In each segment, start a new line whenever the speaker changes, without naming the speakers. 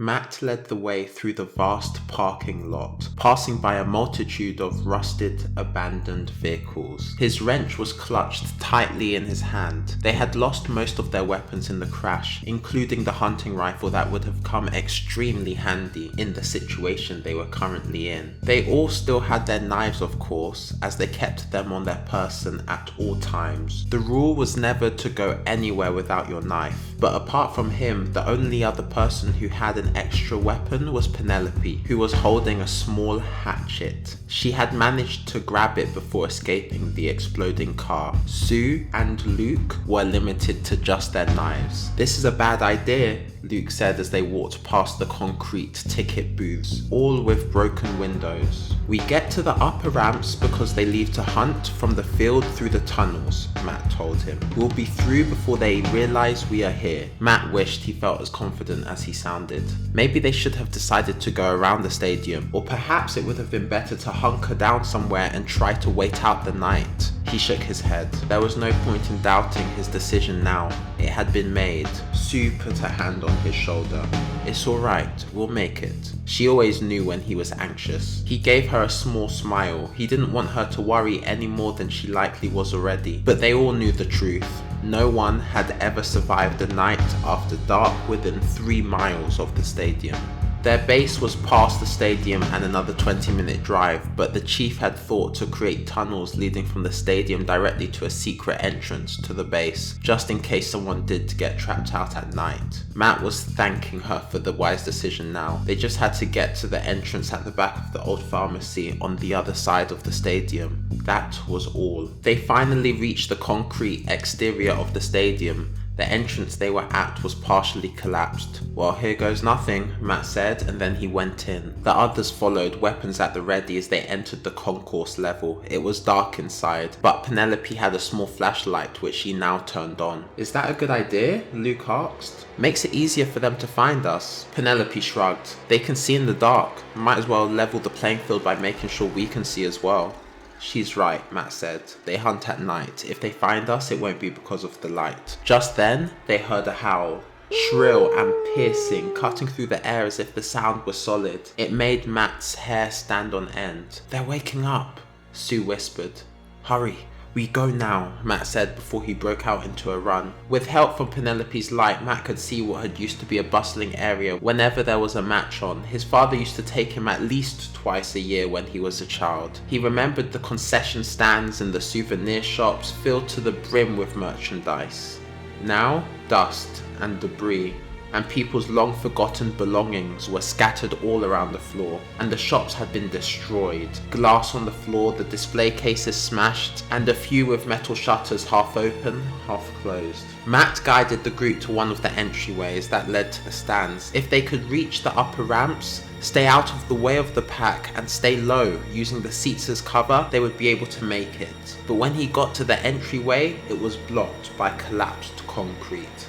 Matt led the way through the vast parking lot, passing by a multitude of rusted, abandoned vehicles. His wrench was clutched tightly in his hand. They had lost most of their weapons in the crash, including the hunting rifle that would have come extremely handy in the situation they were currently in. They all still had their knives, of course, as they kept them on their person at all times. The rule was never to go anywhere without your knife, but apart from him, the only other person who had an extra weapon was Penelope, who was holding a small hatchet. She had managed to grab it before escaping the exploding car. Sue and Luke were limited to just their knives. "This is a bad idea," Luke said as they walked past the concrete ticket booths, all with broken windows. "We get to the upper ramps because they leave to hunt from the field through the tunnels," Matt told him. "We'll be through before they realize we are here." Matt wished he felt as confident as he sounded. Maybe they should have decided to go around the stadium, or perhaps it would have been better to hunker down somewhere and try to wait out the night. He shook his head. There was no point in doubting his decision now. It had been made. Sue put her hand on his shoulder. "It's alright, we'll make it." She always knew when he was anxious. He gave her a small smile. He didn't want her to worry any more than she likely was already. But they all knew the truth. No one had ever survived a night after dark within 3 miles of the stadium. Their base was past the stadium and another 20-minute drive, but the chief had thought to create tunnels leading from the stadium directly to a secret entrance to the base, just in case someone did get trapped out at night. Matt was thanking her for the wise decision now. They just had to get to the entrance at the back of the old pharmacy on the other side of the stadium. That was all. They finally reached the concrete exterior of the stadium. The entrance they were at was partially collapsed. "Well, here goes nothing," Matt said, and then he went in. The others followed, weapons at the ready as they entered the concourse level. It was dark inside, but Penelope had a small flashlight which she now turned on. "Is that a good idea?" Luke asked. "Makes it easier for them to find us." Penelope shrugged. "They can see in the dark. Might as well level the playing field by making sure we can see as well." "She's right," Matt said. "They hunt at night. If they find us, it won't be because of the light." Just then, they heard a howl. Shrill and piercing, cutting through the air as if the sound was solid. It made Matt's hair stand on end. "They're waking up," Sue whispered. "Hurry. "We go now," Matt said before he broke out into a run. With help from Penelope's light, Matt could see what had used to be a bustling area whenever there was a match on. His father used to take him at least twice a year when he was a child. He remembered the concession stands and the souvenir shops filled to the brim with merchandise. Now, dust and debris, and people's long-forgotten belongings were scattered all around the floor, and the shops had been destroyed. Glass on the floor, the display cases smashed, and a few with metal shutters half open, half closed. Matt guided the group to one of the entryways that led to the stands. If they could reach the upper ramps, stay out of the way of the pack, and stay low, using the seats as cover, they would be able to make it. But when he got to the entryway, it was blocked by collapsed concrete.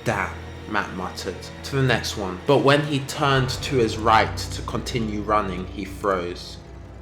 "Damn," Matt muttered. "To the next one." But when he turned to his right to continue running, he froze.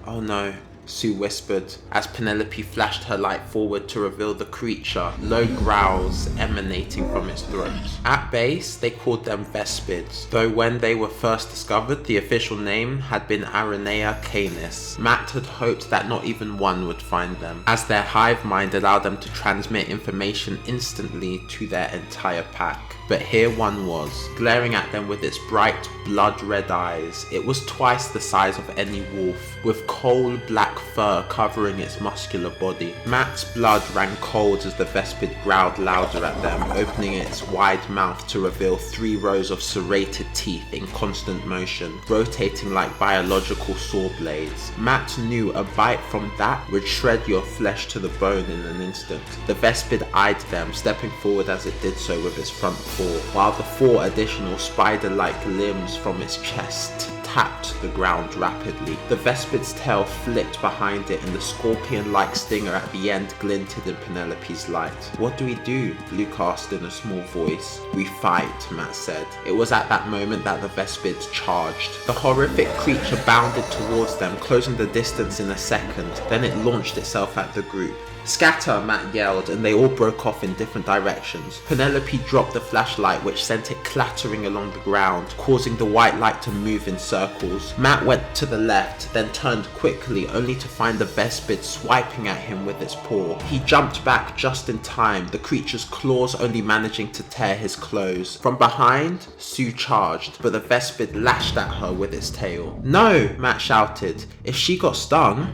"Oh no," Sue whispered as Penelope flashed her light forward to reveal the creature, low growls emanating from its throat. At base, they called them Vespids, though when they were first discovered, the official name had been Aranea canis. Matt had hoped that not even one would find them, as their hive mind allowed them to transmit information instantly to their entire pack. But here one was, glaring at them with its bright, blood-red eyes. It was twice the size of any wolf, with coal black fur covering its muscular body. Matt's blood ran cold as the Vespid growled louder at them, opening its wide mouth to reveal 3 rows of serrated teeth in constant motion, rotating like biological saw blades. Matt knew a bite from that would shred your flesh to the bone in an instant. The Vespid eyed them, stepping forward as it did so with its front paw, while the 4 additional spider-like limbs from its chest tapped the ground rapidly. The Vespid's tail flicked behind it and the scorpion-like stinger at the end glinted in Penelope's light. "What do we do?" Luke asked in a small voice. "We fight," Matt said. It was at that moment that the Vespid charged. The horrific creature bounded towards them, closing the distance in a second. Then it launched itself at the group. "Scatter!" Matt yelled, and they all broke off in different directions. Penelope dropped the flashlight, which sent it clattering along the ground, causing the white light to move in circles. Matt went to the left, then turned quickly, only to find the Vespid swiping at him with its paw. He jumped back just in time, the creature's claws only managing to tear his clothes. From behind, Sue charged, but the Vespid lashed at her with its tail. "No!" Matt shouted. "If she got stung..."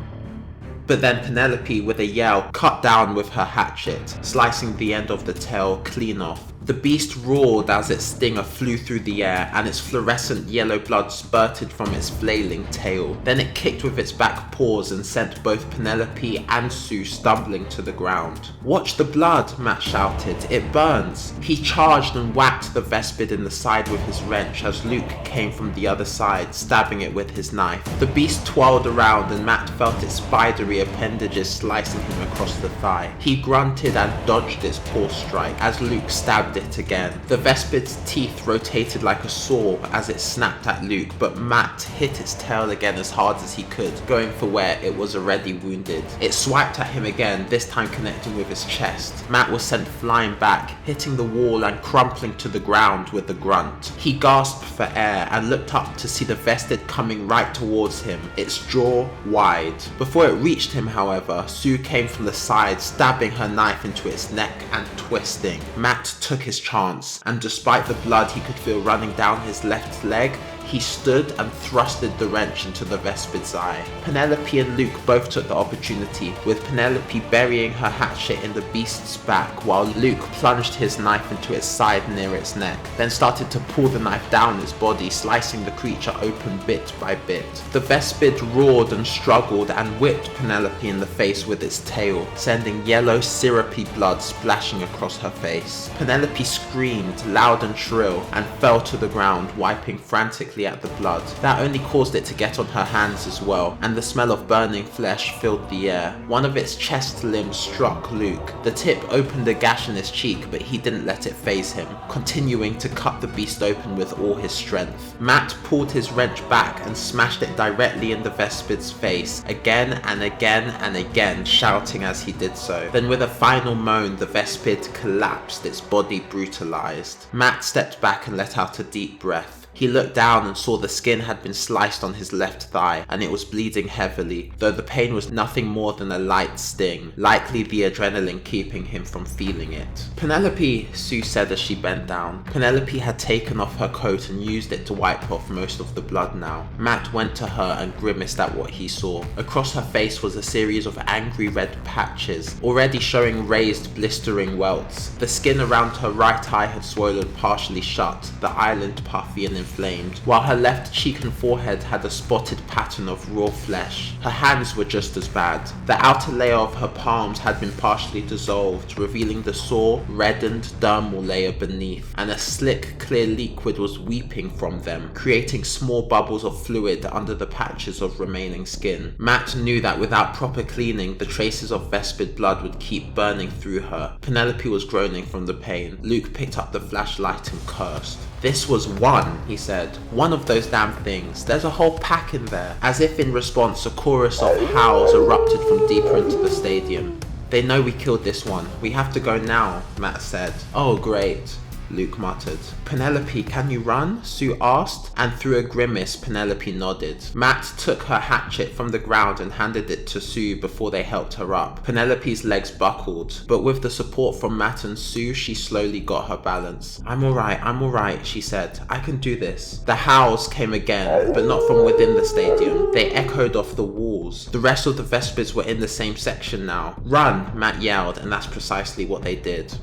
But then Penelope, with a yell, cut down with her hatchet, slicing the end of the tail clean off. The beast roared as its stinger flew through the air and its fluorescent yellow blood spurted from its flailing tail. Then it kicked with its back paws and sent both Penelope and Sue stumbling to the ground. "Watch the blood!" Matt shouted. "It burns!" He charged and whacked the Vespid in the side with his wrench as Luke came from the other side, stabbing it with his knife. The beast twirled around and Matt felt its spidery appendages slicing him across the thigh. He grunted and dodged its paw strike as Luke stabbed it again. The Vespid's teeth rotated like a saw as it snapped at Luke, but Matt hit its tail again as hard as he could, going for where it was already wounded. It swiped at him again, this time connecting with his chest. Matt was sent flying back, hitting the wall and crumpling to the ground with a grunt. He gasped for air and looked up to see the Vespid coming right towards him, its jaw wide. Before it reached him, however, Sue came from the side, stabbing her knife into its neck and twisting. Matt took his chance, and despite the blood he could feel running down his left leg, he stood and thrusted the wrench into the Vespid's eye. Penelope and Luke both took the opportunity, with Penelope burying her hatchet in the beast's back while Luke plunged his knife into its side near its neck, then started to pull the knife down its body, slicing the creature open bit by bit. The Vespid roared and struggled and whipped Penelope in the face with its tail, sending yellow syrupy blood splashing across her face. Penelope screamed loud and shrill and fell to the ground, wiping frantically at the blood. That only caused it to get on her hands as well, and the smell of burning flesh filled the air. One of its chest limbs struck Luke. The tip opened a gash in his cheek, but he didn't let it faze him, continuing to cut the beast open with all his strength. Matt pulled his wrench back and smashed it directly in the Vespid's face, again and again and again, shouting as he did so. Then with a final moan, the Vespid collapsed, its body brutalized. Matt stepped back and let out a deep breath. He looked down and saw the skin had been sliced on his left thigh and it was bleeding heavily, though the pain was nothing more than a light sting, likely the adrenaline keeping him from feeling it. "Penelope," Sue said as she bent down. Penelope had taken off her coat and used it to wipe off most of the blood now. Matt went to her and grimaced at what he saw. Across her face was a series of angry red patches, already showing raised, blistering welts. The skin around her right eye had swollen partially shut, the eyelid puffy and inflamed, while her left cheek and forehead had a spotted pattern of raw flesh. Her hands were just as bad. The outer layer of her palms had been partially dissolved, revealing the sore, reddened dermal layer beneath, and a slick, clear liquid was weeping from them, creating small bubbles of fluid under the patches of remaining skin. Matt knew that without proper cleaning, the traces of Vespid blood would keep burning through her. Penelope was groaning from the pain. Luke picked up the flashlight and cursed. "This was one," he said. "One of those damn things. There's a whole pack in there." As if in response, a chorus of howls erupted from deeper into the stadium. "They know we killed this one. We have to go now," Matt said. "Oh, great," Luke muttered. "Penelope, can you run?" Sue asked, and through a grimace, Penelope nodded. Matt took her hatchet from the ground and handed it to Sue before they helped her up. Penelope's legs buckled, but with the support from Matt and Sue, she slowly got her balance. I'm alright, she said. "I can do this." The howls came again, but not from within the stadium. They echoed off the walls. The rest of the Vespids were in the same section now. "Run," Matt yelled, and that's precisely what they did.